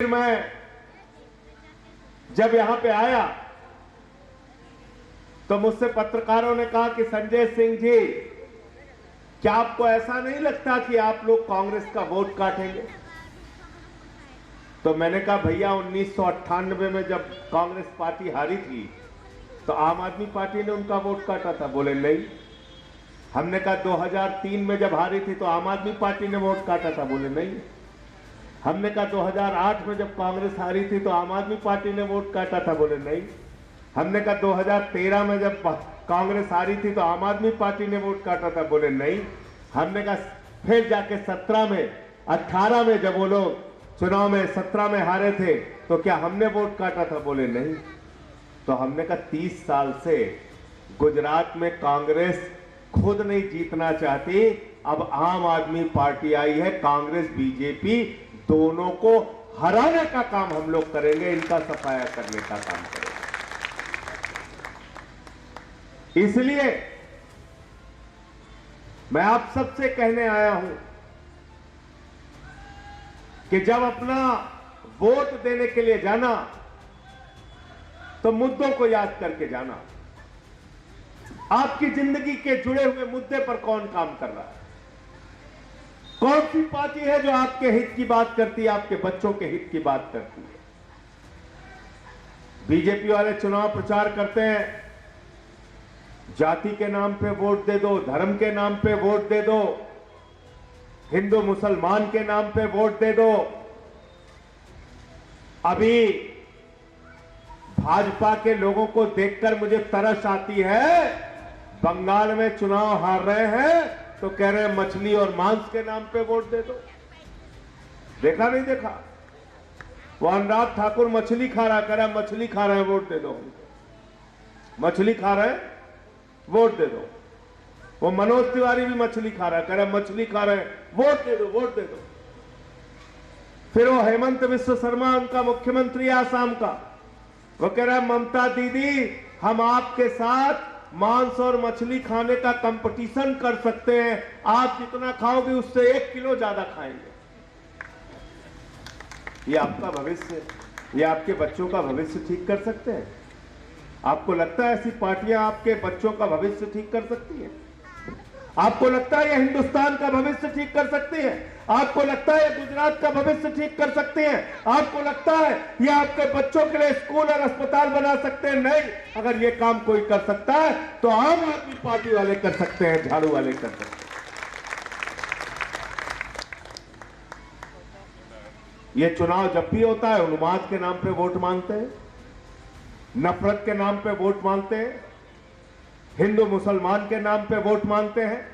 मैं जब यहां पे आया तो मुझसे पत्रकारों ने कहा कि संजय सिंह जी, क्या आपको ऐसा नहीं लगता कि आप लोग कांग्रेस का वोट काटेंगे? तो मैंने कहा भैया 1998 में जब कांग्रेस पार्टी हारी थी तो आम आदमी पार्टी ने उनका वोट काटा था। बोले नहीं। हमने कहा 2003 में जब हारी थी तो आम आदमी पार्टी ने वोट काटा था। बोले नहीं। हमने कहा 2008 में जब कांग्रेस हारी थी तो आम आदमी पार्टी ने वोट काटा था। बोले नहीं। हमने कहा 2013 में जब कांग्रेस हारी थी तो आम आदमी पार्टी ने वोट काटा था। बोले नहीं। हमने कहा फिर जाके 17 में 18 में जब वो लोग चुनाव में 17 में हारे थे तो क्या हमने वोट काटा था? बोले नहीं। तो हमने कहा 30 साल से गुजरात में कांग्रेस खुद नहीं जीतना चाहती, अब आम आदमी पार्टी आई है, कांग्रेस बीजेपी दोनों को हराने का काम हम लोग करेंगे, इनका सफाया करने का काम करेंगे। इसलिए मैं आप सबसे कहने आया हूं कि जब अपना वोट देने के लिए जाना तो मुद्दों को याद करके जाना। आपकी जिंदगी के जुड़े हुए मुद्दे पर कौन काम कर रहा है? कौन सी पार्टी है जो आपके हित की बात करती है, आपके बच्चों के हित की बात करती है? बीजेपी वाले चुनाव प्रचार करते हैं, जाति के नाम पे वोट दे दो, धर्म के नाम पे वोट दे दो, हिंदू मुसलमान के नाम पे वोट दे दो। अभी भाजपा के लोगों को देखकर मुझे तरस आती है। बंगाल में चुनाव हार रहे हैं तो कह रहे हैं मछली और मांस के नाम पे वोट दे दो। देखा नहीं देखा? वो अनुराग ठाकुर मछली खा रहा, कह रहा मछली खा रहे हैं वोट दे दो। मछली खा रहे हैं वोट दे दो। वो मनोज तिवारी भी मछली खा रहा है, कह रहा मछली खा रहे हैं वोट दे दो, वोट दे दो। फिर वो हेमंत विश्व शर्मा, उनका मुख्यमंत्री आसाम का, वो कह रहा है ममता दीदी हम आपके साथ मांस और मछली खाने का कंपटीशन कर सकते हैं, आप जितना खाओगे उससे 1 किलो ज्यादा खाएंगे। ये आपका भविष्य, ये आपके बच्चों का भविष्य ठीक कर सकते हैं? आपको लगता है ऐसी पार्टियां आपके बच्चों का भविष्य ठीक कर सकती हैं? आपको लगता है ये हिंदुस्तान का भविष्य ठीक कर सकती है? आपको लगता है ये गुजरात का भविष्य ठीक कर सकते हैं? आपको लगता है ये आपके बच्चों के लिए स्कूल और अस्पताल बना सकते हैं? नहीं। अगर ये काम कोई कर सकता है तो आम आदमी पार्टी वाले कर सकते हैं, झाड़ू वाले कर सकते हैं। ये चुनाव जब भी होता है उन्माद के नाम पे वोट मांगते हैं, नफरत के नाम पे वोट मांगते हैं, हिंदू मुसलमान के नाम पे वोट मांगते हैं।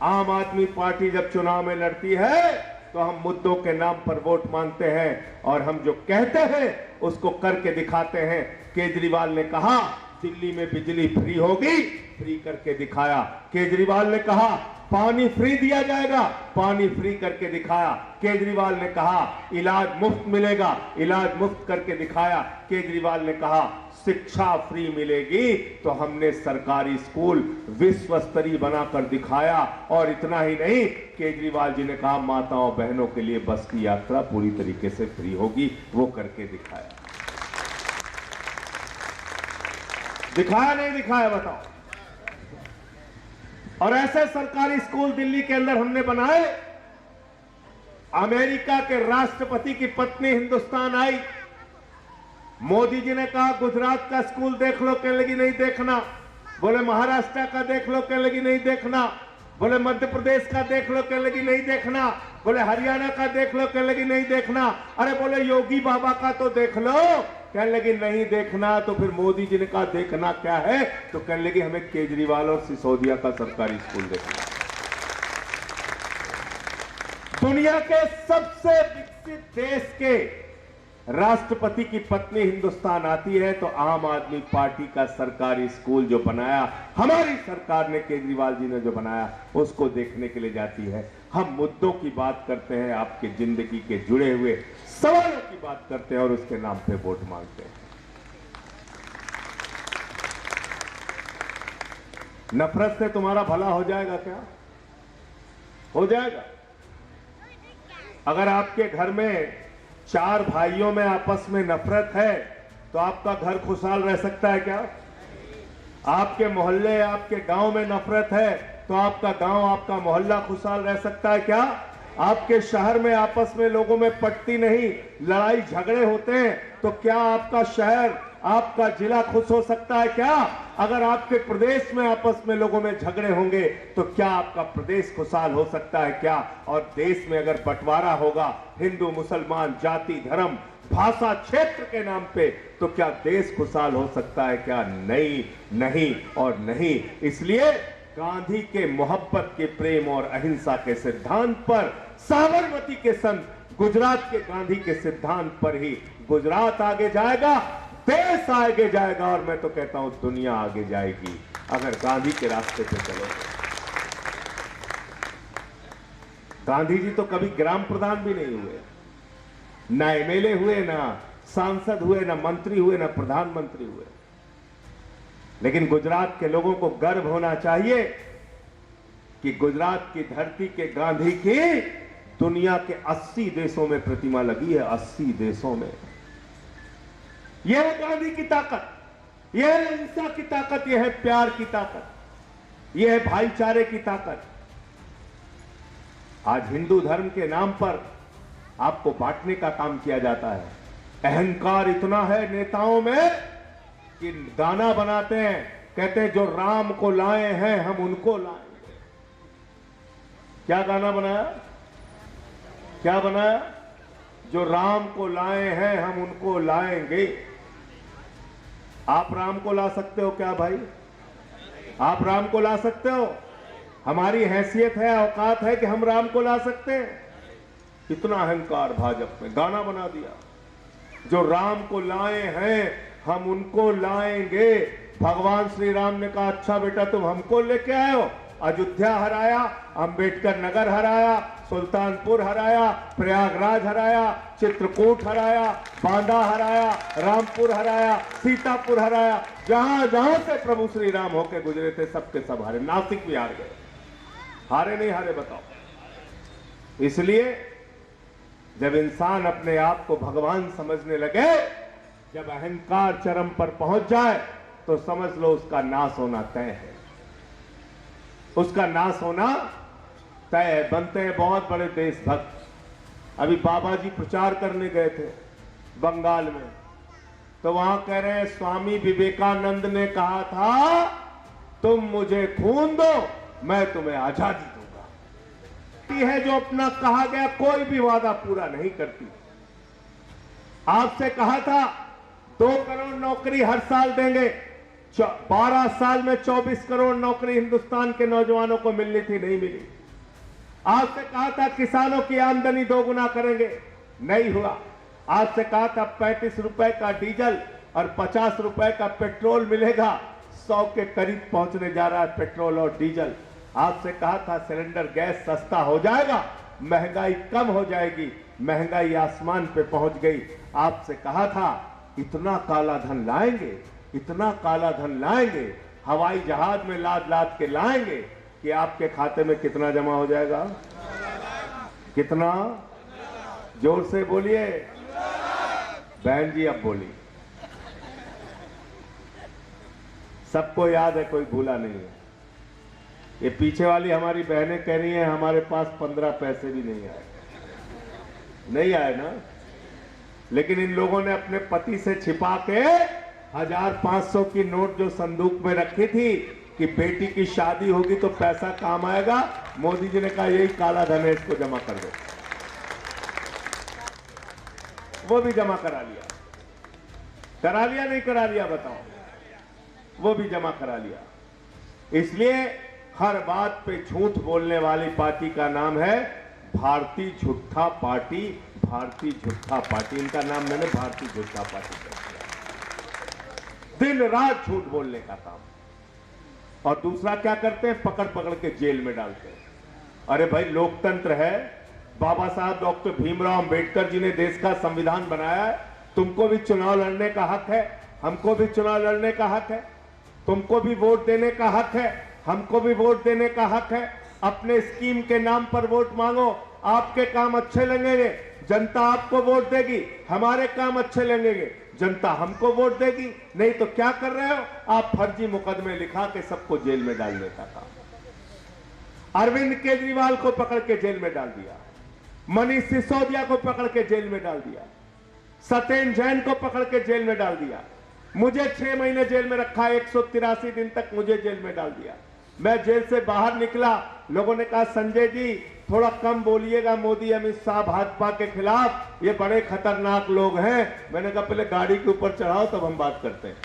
आम आदमी पार्टी जब चुनाव में लड़ती है तो हम मुद्दों के नाम पर वोट मांगते हैं और हम जो कहते हैं उसको करके दिखाते हैं। केजरीवाल ने कहा दिल्ली में बिजली फ्री होगी, फ्री करके दिखाया। केजरीवाल ने कहा पानी फ्री दिया जाएगा, पानी फ्री करके दिखाया। केजरीवाल ने कहा इलाज मुफ्त मिलेगा, इलाज मुफ्त करके दिखाया। केजरीवाल ने कहा शिक्षा फ्री मिलेगी, तो हमने सरकारी स्कूल विश्व स्तरीय बनाकर दिखाया। और इतना ही नहीं, केजरीवाल जी ने कहा माताओं बहनों के लिए बस की यात्रा पूरी तरीके से फ्री होगी, वो करके दिखाया। दिखाया नहीं दिखाया बताओ? और ऐसे सरकारी स्कूल दिल्ली के अंदर हमने बनाए। अमेरिका के राष्ट्रपति की पत्नी हिंदुस्तान आई, मोदी जी ने कहा गुजरात का स्कूल देख लो, कहने लगी नहीं देखना। बोले महाराष्ट्र का देख लो, कहने लगी नहीं देखना। बोले मध्य प्रदेश का देख लो, कहने लगी नहीं देखना। बोले हरियाणा का देख लो, कहने लगी नहीं देखना। अरे बोले योगी बाबा का तो देख लो, कहने लगी नहीं देखना। तो फिर मोदी जी ने कहा देखना क्या है? तो कहने लगी हमें केजरीवाल और सिसोदिया का सरकारी स्कूल देखना। दुनिया के सबसे विकसित देश के राष्ट्रपति की पत्नी हिंदुस्तान आती है तो आम आदमी पार्टी का सरकारी स्कूल जो बनाया हमारी सरकार ने, केजरीवाल जी ने जो बनाया, उसको देखने के लिए जाती है। हम मुद्दों की बात करते हैं, आपके जिंदगी के जुड़े हुए सवालों की बात करते हैं और उसके नाम पे वोट मांगते हैं। नफरत से तुम्हारा भला हो जाएगा क्या? हो जाएगा? अगर आपके घर में चार भाइयों में आपस में नफरत है तो आपका घर खुशहाल रह सकता है क्या? आपके मोहल्ले, आपके गांव में नफरत है तो आपका गांव, आपका मोहल्ला खुशहाल रह सकता है क्या? आपके शहर में आपस में लोगों में पटती नहीं, लड़ाई झगड़े होते हैं तो क्या आपका शहर, आपका जिला खुश हो सकता है क्या? अगर आपके प्रदेश में आपस में लोगों में झगड़े होंगे तो क्या आपका प्रदेश खुशहाल हो सकता है क्या? और देश में अगर बंटवारा होगा हिंदू मुसलमान, जाति धर्म, भाषा, क्षेत्र के नाम पे, तो क्या देश खुशहाल हो सकता है क्या? नहीं, नहीं और नहीं। इसलिए गांधी के मोहब्बत के, प्रेम और अहिंसा के सिद्धांत पर, साबरमती के संत गुजरात के गांधी के सिद्धांत पर ही गुजरात आगे जाएगा, देश आगे जाएगा और मैं तो कहता हूं दुनिया आगे जाएगी अगर गांधी के रास्ते पे चलो। गांधी जी तो कभी ग्राम प्रधान भी नहीं हुए, ना एमएलए हुए, ना सांसद हुए, ना मंत्री हुए, ना प्रधानमंत्री हुए। लेकिन गुजरात के लोगों को गर्व होना चाहिए कि गुजरात की धरती के गांधी की दुनिया के 80 देशों में प्रतिमा लगी है, 80 देशों में। यह है गांधी की ताकत, यह है अहिंसा की ताकत, यह है प्यार की ताकत, यह है भाईचारे की ताकत। आज हिंदू धर्म के नाम पर आपको बांटने का काम किया जाता है। अहंकार इतना है नेताओं में कि गाना बनाते हैं, कहते हैं जो राम को लाए हैं हम उनको लाएंगे। क्या गाना बनाया? क्या बनाया? जो राम को लाए हैं हम उनको लाएंगे। आप राम को ला सकते हो क्या भाई? आप राम को ला सकते हो? हमारी हैसियत है, औकात है कि हम राम को ला सकते हैं? इतना अहंकार भाजपा में, गाना बना दिया जो राम को लाए हैं हम उनको लाएंगे। भगवान श्री राम ने कहा अच्छा बेटा तुम हमको लेके आए हो, अयोध्या हराया, अंबेडकर नगर हराया, सुल्तानपुर हराया, प्रयागराज हराया, चित्रकूट हराया, बांदा हराया, रामपुर हराया, सीतापुर हराया, जहां जहां से प्रभु श्री राम होके गुजरे थे सबके सब हारे। नासिक भी हार गए, हारे नहीं हारे बताओ। इसलिए जब इंसान अपने आप को भगवान समझने लगे, जब अहंकार चरम पर पहुंच जाए तो समझ लो उसका नाश होना तय है, उसका नाश होना तय है। बनते हैं बहुत बड़े देशभक्त। अभी बाबा जी प्रचार करने गए थे बंगाल में, तो वहां कह रहे हैं स्वामी विवेकानंद ने कहा था तुम मुझे खून दो मैं तुम्हें आजादी दूंगा। ये है जो अपना कहा गया कोई भी वादा पूरा नहीं करती। आपसे कहा था 2 करोड़ नौकरी हर साल देंगे, 12 साल में 24 करोड़ नौकरी हिंदुस्तान के नौजवानों को मिलनी थी, नहीं मिली। आपसे कहा था किसानों की आमदनी 2 गुना करेंगे, नहीं हुआ। आपसे कहा था 35 रुपए का डीजल और 50 रुपए का पेट्रोल मिलेगा, 100 के करीब पहुंचने जा रहा है पेट्रोल और डीजल। आपसे कहा था सिलेंडर गैस सस्ता हो जाएगा, महंगाई कम हो जाएगी, महंगाई आसमान पे पहुंच गई। आपसे कहा था इतना काला धन लाएंगे, इतना काला धन लाएंगे, हवाई जहाज में लाद लाद के लाएंगे कि आपके खाते में कितना जमा हो जाएगा? कितना? जोर से बोलिए बहन जी, अब बोली। सबको याद है, कोई भूला नहीं है। ये पीछे वाली हमारी बहनें कह रही हैं हमारे पास 15 पैसे भी नहीं आए। नहीं आए ना? लेकिन इन लोगों ने अपने पति से छिपा के 1500 की नोट जो संदूक में रखी थी कि बेटी की शादी होगी तो पैसा काम आएगा, मोदी जी ने कहा यही काला धन है, इसको जमा कर दो। वो भी जमा करा लिया। करा लिया नहीं करा लिया बताओ? वो भी जमा करा लिया। इसलिए हर बात पे झूठ बोलने वाली पार्टी का नाम है भारतीय झूठा पार्टी। भारतीय झूठा पार्टी, इनका नाम मैंने भारतीय झूठा पार्टी कर दिया। दिन रात झूठ बोलने का काम। और दूसरा क्या करते हैं? पकड़ पकड़ के जेल में डालते हैं। अरे भाई लोकतंत्र है, बाबा साहब डॉक्टर भीमराव अंबेडकर जी ने देश का संविधान बनाया है। तुमको भी चुनाव लड़ने का हक है, हमको भी चुनाव लड़ने का हक है, तुमको भी वोट देने का हक है, हमको भी वोट देने का हक है। अपने स्कीम के नाम पर वोट मांगो, आपके काम अच्छे लगेंगे, जनता आपको वोट देगी, हमारे काम अच्छे लगेंगे, जनता हमको वोट देगी। नहीं तो क्या कर रहे हो आप? फर्जी मुकदमे लिखा के सबको जेल में डालने का काम। अरविंद केजरीवाल को पकड़ के जेल में डाल दिया, मनीष सिसोदिया को पकड़ के जेल में डाल दिया, सत्येंद्र जैन को पकड़ के जेल में डाल दिया, मुझे 6 महीने जेल में रखा, 183 दिन तक मुझे जेल में डाल दिया। मैं जेल से बाहर निकला, लोगों ने कहा संजय जी थोड़ा कम बोलिएगा, मोदी अमित शाह भाजपा के खिलाफ, ये बड़े खतरनाक लोग हैं। मैंने कहा पहले गाड़ी के ऊपर चढ़ाओ तब हम बात करते हैं।